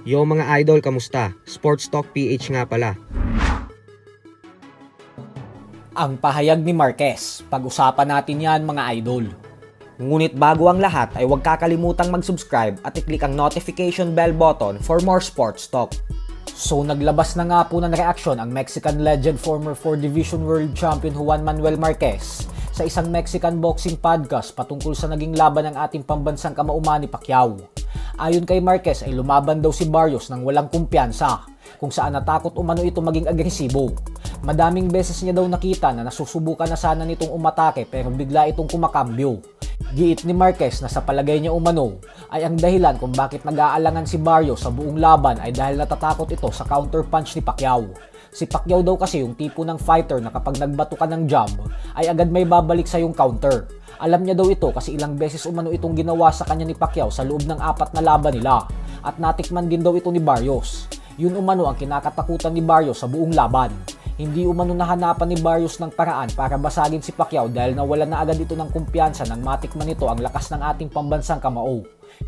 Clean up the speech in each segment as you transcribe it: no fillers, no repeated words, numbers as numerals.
Yo mga idol, kamusta? Sports Talk PH nga pala. Ang pahayag ni Marquez, pag-usapan natin yan mga idol. Ngunit bago ang lahat ay huwag kakalimutang mag-subscribe at i-click ang notification bell button for more sports talk. So naglabas na nga po ng reaksyon ang Mexican legend former 4 Division World Champion Juan Manuel Marquez sa isang Mexican boxing podcast patungkol sa naging laban ng ating pambansang kamao Manny Pacquiao. Ayon kay Marquez ay lumaban daw si Barrios ng walang kumpiyansa, kung saan natakot umano ito maging agresibo. Madaming beses niya daw nakita na nasusubukan na sana nitong umatake pero bigla itong kumakambyo. Giit ni Marquez na sa palagay niya umano ay ang dahilan kung bakit nag-aalangan si Barrios sa buong laban ay dahil natatakot ito sa counter punch ni Pacquiao. Si Pacquiao daw kasi yung tipo ng fighter na kapag nagbato ka ng jab ay agad may babalik sa yung counter. Alam niya daw ito kasi ilang beses umano itong ginawa sa kanya ni Pacquiao sa loob ng 4 na laban nila at natikman din daw ito ni Barrios. Yun umano ang kinakatakutan ni Barrios sa buong laban. Hindi umano nahanapan ni Barrios ng paraan para basagin si Pacquiao dahil nawala na agad ito ng kumpiyansa nang matikman nito ang lakas ng ating pambansang kamao.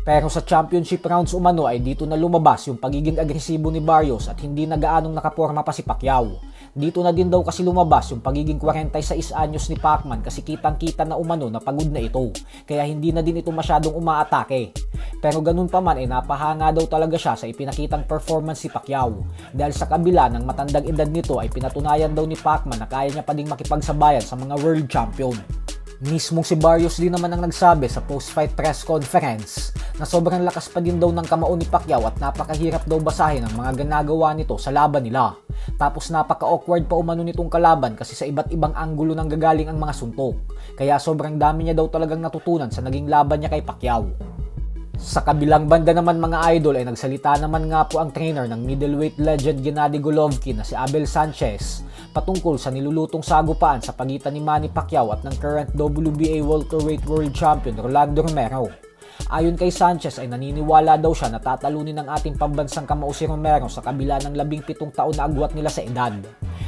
Pero sa championship rounds umano ay dito na lumabas yung pagiging agresibo ni Barrios at hindi na gaanong nakaporma pa si Pacquiao. Dito na din daw kasi lumabas yung pagiging 46 anyos ni Pacman kasi kitang-kita na umano na pagod na ito. Kaya hindi na din ito masyadong umaatake. Pero ganun pa man ay napahanga daw talaga siya sa ipinakitang performance si Pacquiao. Dahil sa kabila ng matandang edad nito ay pinatunayan daw ni Pacman na kaya niya pa ding makipagsabayan sa mga world champion. Mismong si Barrios din naman ang nagsabi sa post-fight press conference na sobrang lakas pa din daw ng kamao ni Pacquiao at napakahirap daw basahin ang mga ginagawa nito sa laban nila. Tapos napaka-awkward pa umano nitong kalaban kasi sa iba't ibang anggulo nang gagaling ang mga suntok. Kaya sobrang dami niya daw talagang natutunan sa naging laban niya kay Pacquiao. Sa kabilang banda naman mga idol ay nagsalita naman nga po ang trainer ng middleweight legend Gennady Golovkin na si Abel Sanchez patungkol sa nilulutong sagupaan sa pagitan ni Manny Pacquiao at ng current WBA welterweight world champion Rolando Romero. Ayon kay Sanchez ay naniniwala daw siya na tatalunin ng ating pambansang kamao si Romero sa kabila ng 17 taon na agwat nila sa edad.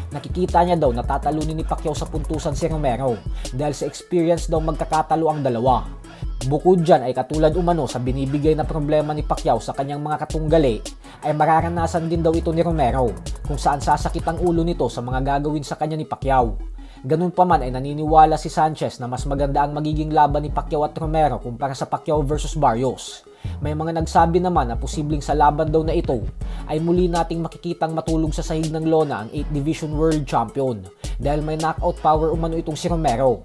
Nakikita niya daw na tatalunin ni Pacquiao sa puntusan si Romero dahil sa experience daw magkakatalo ang dalawa. Bukod dyan ay katulad umano sa binibigay na problema ni Pacquiao sa kanyang mga katunggali ay mararanasan din daw ito ni Romero kung saan sasakit ang ulo nito sa mga gagawin sa kanya ni Pacquiao. Ganun pa man ay naniniwala si Sanchez na mas maganda ang magiging laban ni Pacquiao at Romero kumpara sa Pacquiao versus Barrios. May mga nagsabi naman na posibleng sa laban daw na ito ay muli nating makikitang matulog sa sahig ng lona ang 8 Division World Champion dahil may knockout power umano itong si Romero.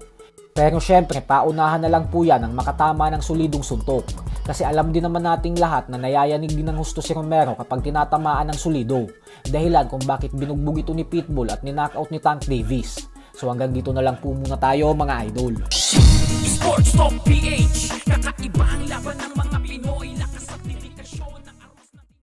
Pero syempre, paunahan na lang po yan ang makatama ng solidong suntok. Kasi alam din naman nating lahat na nayayanig din ng husto si Romero kapag tinatamaan ng solido. Dahilan kung bakit binugbog ito ni Pitbull at ni-knockout ni Tank Davis. So hanggang dito na lang po muna tayo mga idol. Sports Talk PH.